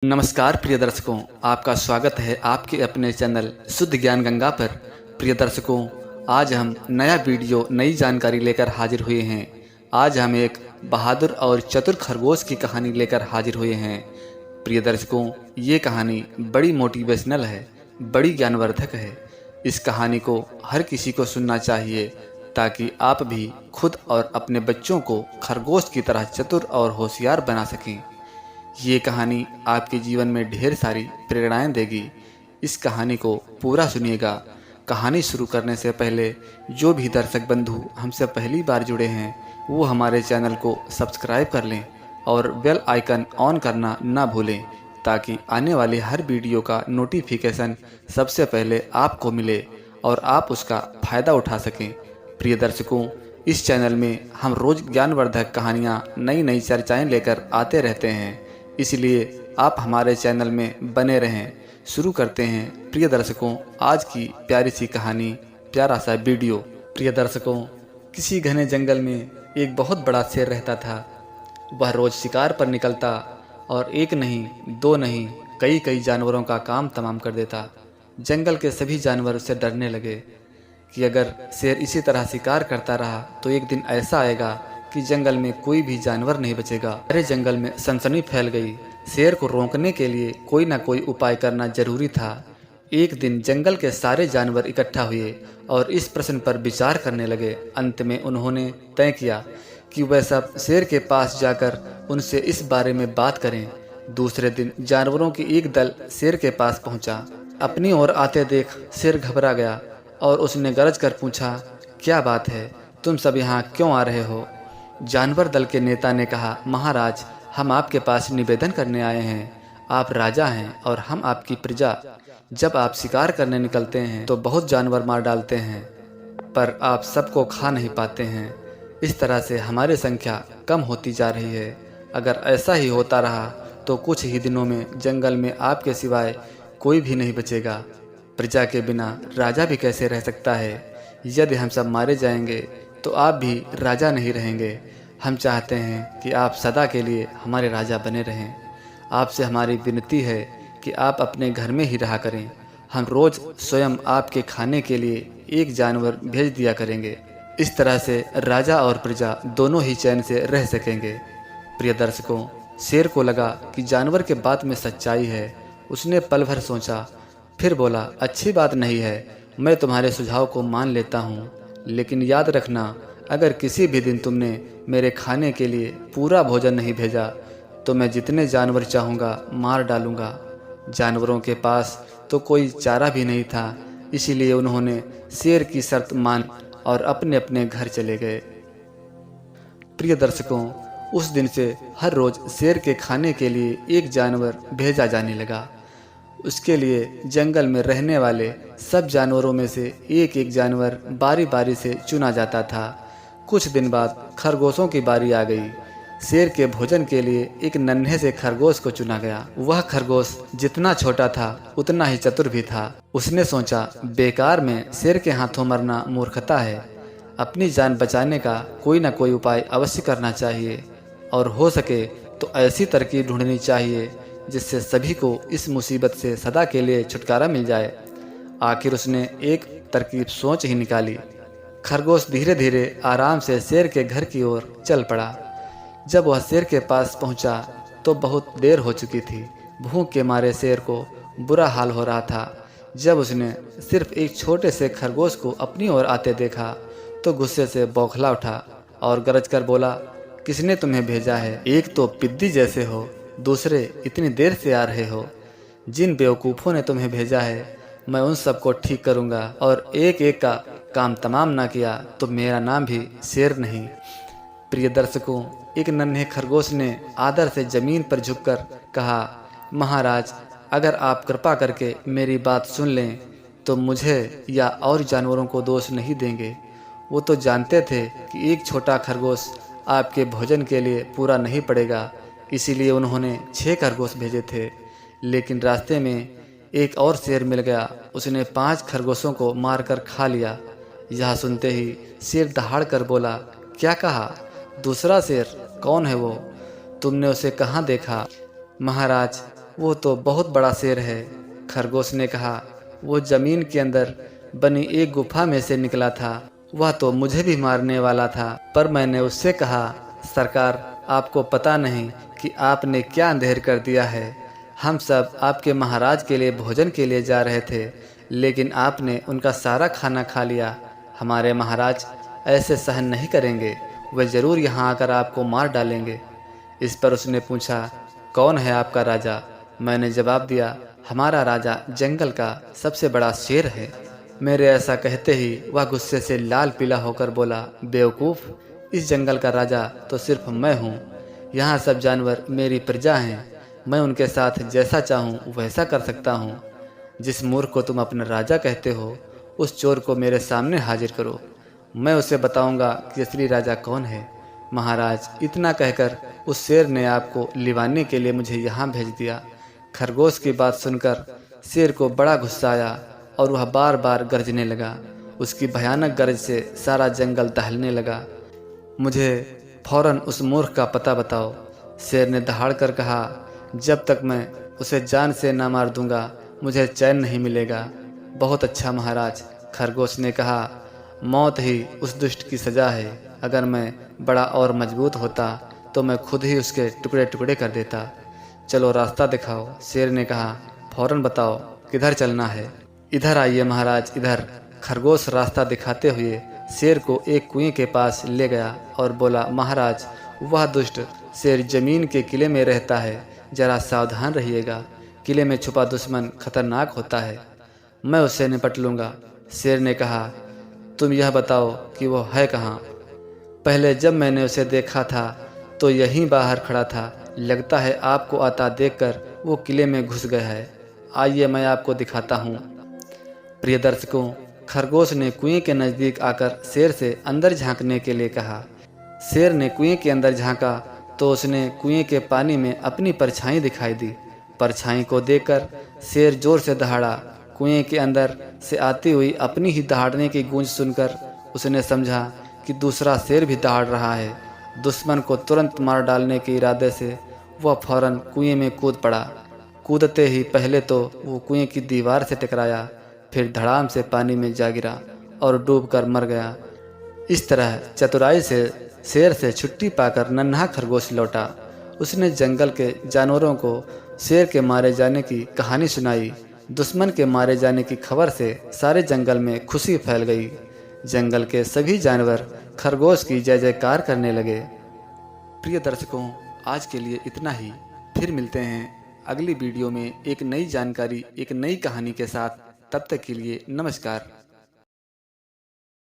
नमस्कार प्रिय दर्शकों, आपका स्वागत है आपके अपने चैनल शुद्ध ज्ञान गंगा पर। प्रिय दर्शकों, आज हम नया वीडियो नई जानकारी लेकर हाजिर हुए हैं। आज हम एक बहादुर और चतुर खरगोश की कहानी लेकर हाजिर हुए हैं। प्रिय दर्शकों, ये कहानी बड़ी मोटिवेशनल है, बड़ी ज्ञानवर्धक है। इस कहानी को हर किसी को सुनना चाहिए ताकि आप भी खुद और अपने बच्चों को खरगोश की तरह चतुर और होशियार बना सकें। ये कहानी आपके जीवन में ढेर सारी प्रेरणाएं देगी। इस कहानी को पूरा सुनिएगा। कहानी शुरू करने से पहले जो भी दर्शक बंधु हमसे पहली बार जुड़े हैं वो हमारे चैनल को सब्सक्राइब कर लें और बेल आइकन ऑन करना ना भूलें ताकि आने वाले हर वीडियो का नोटिफिकेशन सबसे पहले आपको मिले और आप उसका फ़ायदा उठा सकें। प्रिय दर्शकों, इस चैनल में हम रोज़ ज्ञानवर्धक कहानियाँ नई नई चर्चाएँ लेकर आते रहते हैं, इसलिए आप हमारे चैनल में बने रहें। शुरू करते हैं प्रिय दर्शकों आज की प्यारी सी कहानी, प्यारा सा वीडियो। प्रिय दर्शकों, किसी घने जंगल में एक बहुत बड़ा शेर रहता था। वह रोज़ शिकार पर निकलता और एक नहीं, दो नहीं, कई कई जानवरों का काम तमाम कर देता। जंगल के सभी जानवर उससे डरने लगे कि अगर शेर इसी तरह शिकार करता रहा तो एक दिन ऐसा आएगा कि जंगल में कोई भी जानवर नहीं बचेगा। सारे जंगल में सनसनी फैल गई। शेर को रोकने के लिए कोई ना कोई उपाय करना जरूरी था। एक दिन जंगल के सारे जानवर इकट्ठा हुए और इस प्रश्न पर विचार करने लगे। अंत में उन्होंने तय किया कि वह सब शेर के पास जाकर उनसे इस बारे में बात करें। दूसरे दिन जानवरों की एक दल शेर के पास पहुंचा। अपनी ओर आते देख शेर घबरा गया और उसने गरज कर पूछा, क्या बात है, तुम सब यहाँ क्यों आ रहे हो? जानवर दल के नेता ने कहा, महाराज, हम आपके पास निवेदन करने आए हैं। आप राजा हैं और हम आपकी प्रजा। जब आप शिकार करने निकलते हैं तो बहुत जानवर मार डालते हैं, पर आप सबको खा नहीं पाते हैं। इस तरह से हमारी संख्या कम होती जा रही है। अगर ऐसा ही होता रहा तो कुछ ही दिनों में जंगल में आपके सिवाय कोई भी नहीं बचेगा। प्रजा के बिना राजा भी कैसे रह सकता है? यदि हम सब मारे जाएंगे तो आप भी राजा नहीं रहेंगे। हम चाहते हैं कि आप सदा के लिए हमारे राजा बने रहें। आपसे हमारी विनती है कि आप अपने घर में ही रहा करें। हम रोज़ स्वयं आपके खाने के लिए एक जानवर भेज दिया करेंगे। इस तरह से राजा और प्रजा दोनों ही चैन से रह सकेंगे। प्रिय दर्शकों, शेर को लगा कि जानवर के बात में सच्चाई है। उसने पल भर सोचा, फिर बोला, अच्छी बात नहीं है, मैं तुम्हारे सुझाव को मान लेता हूँ, लेकिन याद रखना, अगर किसी भी दिन तुमने मेरे खाने के लिए पूरा भोजन नहीं भेजा तो मैं जितने जानवर चाहूँगा मार डालूँगा। जानवरों के पास तो कोई चारा भी नहीं था, इसीलिए उन्होंने शेर की शर्त मान और अपने अपने घर चले गए। प्रिय दर्शकों, उस दिन से हर रोज़ शेर के खाने के लिए एक जानवर भेजा जाने लगा। उसके लिए जंगल में रहने वाले सब जानवरों में से एक एक जानवर बारी बारी से चुना जाता था। कुछ दिन बाद खरगोशों की बारी आ गई। शेर के भोजन के लिए एक नन्हे से खरगोश को चुना गया। वह खरगोश जितना छोटा था उतना ही चतुर भी था। उसने सोचा, बेकार में शेर के हाथों मरना मूर्खता है। अपनी जान बचाने का कोई ना कोई उपाय अवश्य करना चाहिए और हो सके तो ऐसी तरकीब ढूंढनी चाहिए जिससे सभी को इस मुसीबत से सदा के लिए छुटकारा मिल जाए। आखिर उसने एक तरकीब सोच ही निकाली। खरगोश धीरे धीरे आराम से शेर के घर की ओर चल पड़ा। जब वह शेर के पास पहुंचा तो बहुत देर हो चुकी थी। भूख के मारे शेर को बुरा हाल हो रहा था। जब उसने सिर्फ एक छोटे से खरगोश को अपनी ओर आते देखा तो गुस्से से बौखला उठा और गरज कर बोला, किसने तुम्हें भेजा है? एक तो पिद्दी जैसे हो, दूसरे इतनी देर से आ रहे हो। जिन बेवकूफ़ों ने तुम्हें भेजा है मैं उन सबको ठीक करूंगा और एक एक का काम तमाम ना किया तो मेरा नाम भी शेर नहीं। प्रिय दर्शकों, एक नन्हे खरगोश ने आदर से ज़मीन पर झुककर कहा, महाराज, अगर आप कृपा करके मेरी बात सुन लें तो मुझे या और जानवरों को दोष नहीं देंगे। वो तो जानते थे कि एक छोटा खरगोश आपके भोजन के लिए पूरा नहीं पड़ेगा, इसीलिए उन्होंने 6 खरगोश भेजे थे। लेकिन रास्ते में एक और शेर मिल गया। उसने 5 खरगोशों को मारकर खा लिया। यह सुनते ही शेर दहाड़ कर बोला, क्या कहा? दूसरा शेर? कौन है वो? तुमने उसे कहाँ देखा? महाराज, वो तो बहुत बड़ा शेर है। खरगोश ने कहा, वो जमीन के अंदर बनी एक गुफा में से निकला था। वह तो मुझे भी मारने वाला था, पर मैंने उससे कहा, सरकार, आपको पता नहीं कि आपने क्या अंधेर कर दिया है। हम सब आपके महाराज के लिए भोजन के लिए जा रहे थे, लेकिन आपने उनका सारा खाना खा लिया। हमारे महाराज ऐसे सहन नहीं करेंगे, वे ज़रूर यहाँ आकर आपको मार डालेंगे। इस पर उसने पूछा, कौन है आपका राजा? मैंने जवाब दिया, हमारा राजा जंगल का सबसे बड़ा शेर है। मेरे ऐसा कहते ही वह गुस्से से लाल पीला होकर बोला, बेवकूफ़, इस जंगल का राजा तो सिर्फ मैं हूँ। यहाँ सब जानवर मेरी प्रजा हैं। मैं उनके साथ जैसा चाहूँ वैसा कर सकता हूँ। जिस मूर्ख को तुम अपना राजा कहते हो, उस चोर को मेरे सामने हाजिर करो। मैं उसे बताऊंगा कि असली राजा कौन है। महाराज, इतना कहकर उस शेर ने आपको लिवाने के लिए मुझे यहाँ भेज दिया। खरगोश की बात सुनकर शेर को बड़ा गुस्सा आया और वह बार बार गरजने लगा। उसकी भयानक गरज से सारा जंगल दहलने लगा। मुझे फौरन उस मूर्ख का पता बताओ। शेर ने दहाड़ कर कहा, जब तक मैं उसे जान से ना मार दूंगा, मुझे चैन नहीं मिलेगा। बहुत अच्छा महाराज, खरगोश ने कहा, मौत ही उस दुष्ट की सज़ा है। अगर मैं बड़ा और मजबूत होता तो मैं खुद ही उसके टुकड़े टुकड़े कर देता। चलो रास्ता दिखाओ। शेर ने कहा, फौरन बताओ किधर चलना है। इधर आइए महाराज, इधर। खरगोश रास्ता दिखाते हुए शेर को एक कुएं के पास ले गया और बोला, महाराज, वह दुष्ट शेर जमीन के किले में रहता है, जरा सावधान रहिएगा। किले में छुपा दुश्मन खतरनाक होता है, मैं उससे निपट लूँगा। शेर ने कहा, तुम यह बताओ कि वो है कहाँ? पहले जब मैंने उसे देखा था तो यहीं बाहर खड़ा था। लगता है आपको आता देखकर वो किले में घुस गया है। आइए मैं आपको दिखाता हूँ। प्रिय दर्शकों, खरगोश ने कुएं के नज़दीक आकर शेर से अंदर झांकने के लिए कहा। शेर ने कुएं के अंदर झांका तो उसने कुएं के पानी में अपनी परछाई दिखाई दी। परछाई को देखकर शेर जोर से दहाड़ा। कुएं के अंदर से आती हुई अपनी ही दहाड़ने की गूंज सुनकर उसने समझा कि दूसरा शेर भी दहाड़ रहा है। दुश्मन को तुरंत मार डालने के इरादे से वह फौरन कुएं में कूद पड़ा। कूदते ही पहले तो वो कुएं की दीवार से टकराया, फिर धड़ाम से पानी में जा गिरा और डूबकर मर गया। इस तरह चतुराई से शेर से छुट्टी पाकर नन्हा खरगोश लौटा। उसने जंगल के जानवरों को शेर के मारे जाने की कहानी सुनाई। दुश्मन के मारे जाने की खबर से सारे जंगल में खुशी फैल गई। जंगल के सभी जानवर खरगोश की जय जयकार करने लगे। प्रिय दर्शकों, आज के लिए इतना ही। फिर मिलते हैं अगली वीडियो में एक नई जानकारी, एक नई कहानी के साथ। तब तक के लिए नमस्कार।